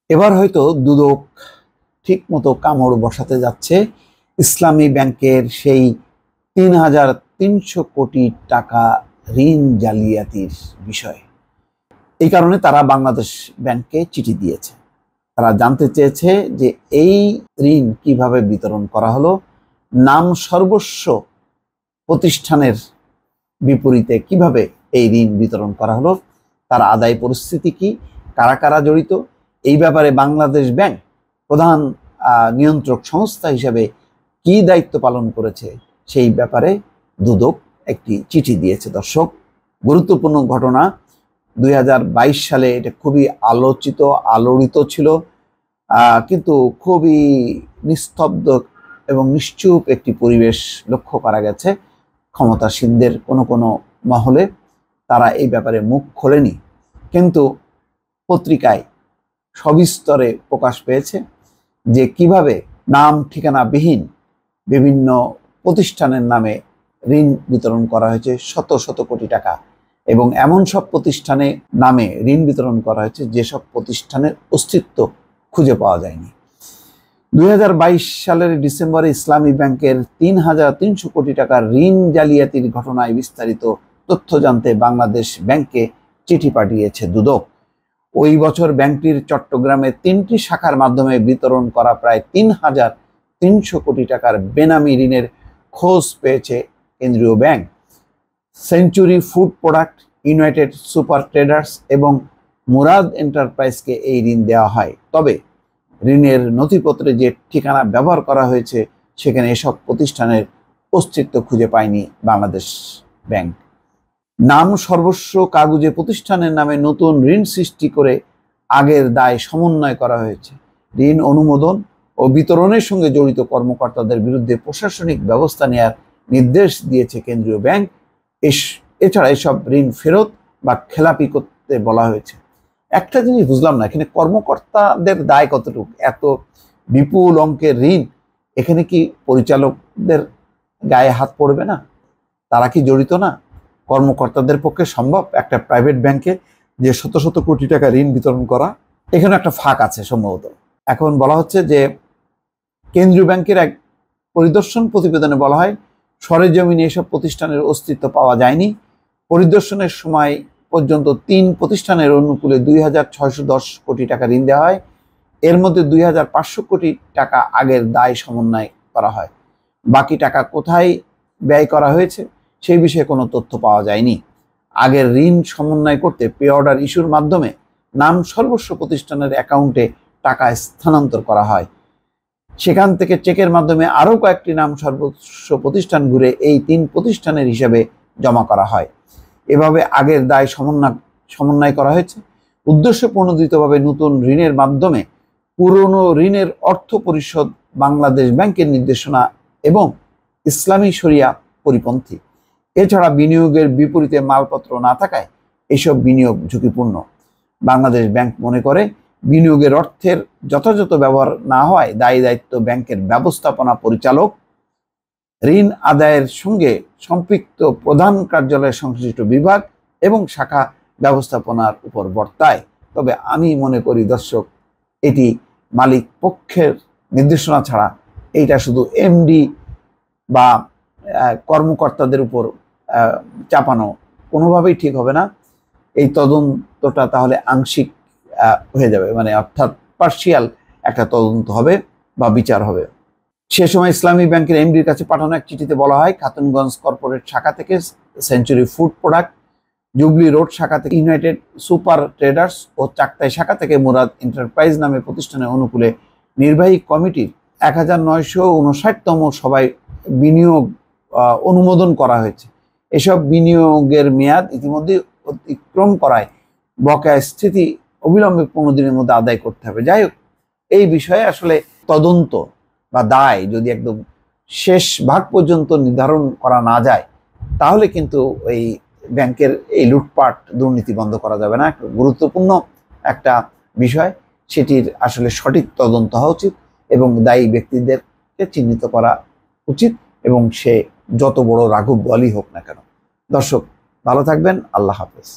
এবার হয়তো দুদক ঠিক মতো কামড় বসাতে যাচ্ছে ইসলামী ব্যাংকের সেই ৩,৩০০ কোটি টাকা ঋণ জালিয়াতির বিষয়ে। এই কারণে তারা বাংলাদেশ ব্যাংককে চিঠি দিয়েছে। তারা জানতে চেয়েছে যে এই ঋণ কিভাবে বিতরণ করা হলো, নাম সর্বস্ব প্রতিষ্ঠানের বিপরীতে কিভাবে এই ঋণ বিতরণ করা হলো, তার আদায় পরিস্থিতি কি, কারা কারা জড়িত, এই ব্যাপারে বাংলাদেশ ব্যাংক প্রধান নিয়ন্ত্রক সংস্থা হিসেবে কি দায়িত্ব পালন করেছে সেই ব্যাপারে দুদক একটি চিঠি দিয়েছে। দর্শক, গুরুত্বপূর্ণ ঘটনা। 2022 সালে এটা খুবই আলোচিত আলোড়িত ছিল, কিন্তু খুবই নিস্তব্ধ এবং নিশ্চুপ একটি পরিবেশ লক্ষ্য করা গেছে ক্ষমতাসীনদের কোনো মহলে। তারা এই ব্যাপারে মুখ খোলেনি, কিন্তু পত্রিকায় সবিস্তরে প্রকাশ পেয়েছে যে কিভাবে নাম ঠিকানাবিহীন বিভিন্ন প্রতিষ্ঠানের নামে ঋণ বিতরণ করা হয়েছে শত শত কোটি টাকা, এবং এমন সব প্রতিষ্ঠানে নামে ঋণ বিতরণ করা হয়েছে যেসব প্রতিষ্ঠানের অস্তিত্ব খুঁজে পাওয়া যায়নি। 2022 সালের ডিসেম্বরে ইসলামী ব্যাংকের ৩,৩০০ কোটি টাকার ঋণ জালিয়াতির ঘটনায় বিস্তারিত তথ্য জানতে বাংলাদেশ ব্যাংকে চিঠি পাঠিয়েছে দুদক। ওই বছর ব্যাংকটির চট্টগ্রামে 3টি শাখার মাধ্যমে বিতরণ করা প্রায় ৩,৩০০ কোটি টাকার বেনামি ঋণের খোঁজ পেয়েছে কেন্দ্রীয় bank. Century food product, United super traders এবং মুরাদ এন্টারপ্রাইজকে এই ঋণ দেওয়া হয়। তবে ঋণের নথিপত্রে যে ঠিকানা ব্যবহার করা হয়েছে সেখানে এসব প্রতিষ্ঠানের অস্তিত্ব খুঁজে পায়নি বাংলাদেশ ব্যাংক। নাম সর্বস্ব কাগজে প্রতিষ্ঠানের নামে নতুন ঋণ সৃষ্টি করে আগের দায় সমন্বয় করা হয়েছে। ঋণ অনুমোদন ও বিতরণের সঙ্গে জড়িত কর্মকর্তাদের বিরুদ্ধে প্রশাসনিক ব্যবস্থা নেওয়ার নির্দেশ দিয়েছে কেন্দ্রীয় ব্যাংক। এছাড়া এসব ঋণ ফেরত বা খেলাপি করতে বলা হয়েছে। একটা জিনিস বুঝলাম না, এখানে কর্মকর্তাদের দায় কতটুকু? এত বিপুল অঙ্কের ঋণ, এখানে কি পরিচালকদের গায়ে হাত পড়বে না? তারা কি জড়িত না? কর্মকর্তাদের পক্ষে সম্ভব একটা প্রাইভেট ব্যাংকে যে শত শত কোটি টাকা ঋণ বিতরণ করা? এখানে একটা ফাঁক আছে সম্ভবত। এখন বলা হচ্ছে যে কেন্দ্রীয় ব্যাংকের এক পরিদর্শন প্রতিবেদনে বলা হয় সরেজমিনে এসব প্রতিষ্ঠানের অস্তিত্ব পাওয়া যায়নি। পরিদর্শনের সময় পর্যন্ত 3 প্রতিষ্ঠানের অনুকূলে 2,610 কোটি টাকা ঋণ দেওয়া হয়। এর মধ্যে 2,500 কোটি টাকা আগের দায় সমন্বয় করা হয়। বাকি টাকা কোথায় ব্যয় করা হয়েছে সেই বিষয়ে কোনো তথ্য পাওয়া যায়নি। আগের ঋণ সমন্বয় করতে পে অর্ডার ইস্যুর মাধ্যমে নাম সর্বস্ব প্রতিষ্ঠানের অ্যাকাউন্টে টাকা স্থানান্তর করা হয়। সেখান থেকে চেকের মাধ্যমে আরও কয়েকটি নাম সর্বস্ব প্রতিষ্ঠান ঘুরে এই 3 প্রতিষ্ঠানের হিসাবে জমা করা হয়। এভাবে আগের দায় সমন্বয় করা হয়েছে। উদ্দেশ্য প্রণোদিতভাবে নতুন ঋণের মাধ্যমে পুরনো ঋণের অর্থ পরিশোধ বাংলাদেশ ব্যাংকের নির্দেশনা এবং ইসলামী শরিয়া পরিপন্থী। এছাড়া বিনিয়োগের বিপরীতে মালপত্র না থাকায় এসব বিনিয়োগ ঝুঁকিপূর্ণ। বাংলাদেশ ব্যাংক মনে করে বিনিয়োগের অর্থের যথাযথ ব্যবহার না হওয়ায় দায়ী দায়িত্ব ব্যাংকের ব্যবস্থাপনা পরিচালক, ঋণ আদায়ের সঙ্গে সম্পৃক্ত প্রধান কার্যালয়ের সংশ্লিষ্ট বিভাগ এবং শাখা ব্যবস্থাপনার উপর বর্তায়। তবে আমি মনে করি দর্শক, এটি মালিক পক্ষের নির্দেশনা ছাড়া এইটা শুধু এমডি বা কর্মকর্তাদের উপর চাপানো কোনোভাবেই ঠিক হবে না। এই তদন্তটা তাহলে আংশিক হয়ে যাবে, মানে অর্থাৎ পার্শিয়াল একটা তদন্ত হবে বা বিচার হবে। সে সময় ইসলামী ব্যাংকের এমডির কাছে পাঠানো এক চিঠিতে বলা হয় খাতুনগঞ্জ কর্পোরেট শাখা থেকে century food product, jubilee road শাখা থেকে ইউনাইটেড সুপার ট্রেডার্স ও চাকতাই শাখা থেকে মুরাদ এন্টারপ্রাইজ নামে প্রতিষ্ঠানের অনুকূলে নির্বাহী কমিটির 1959তম সভায় বিনিয়োগ অনুমোদন করা হয়েছে। এসব বিনিয়োগের মেয়াদ ইতিমধ্যে অতিক্রম করায় বকেয়া স্থিতি অবিলম্বে 15 দিনের মধ্যে আদায় করতে হবে। যাই হোক, এই বিষয়ে আসলে তদন্ত বা দায় যদি একদম শেষ ভাগ পর্যন্ত নির্ধারণ করা না যায় তাহলে কিন্তু এই ব্যাংকের এই লুটপাট দুর্নীতি বন্ধ করা যাবে না। গুরুত্বপূর্ণ একটা বিষয়, সেটির আসলে সঠিক তদন্ত হওয়া উচিত এবং দায়ী ব্যক্তিদেরকে চিহ্নিত করা উচিত, এবং সে যত বড় রাঘব বোয়ালই হোক না কেন। দর্শক, ভালো থাকবেন। আল্লাহ হাফেজ।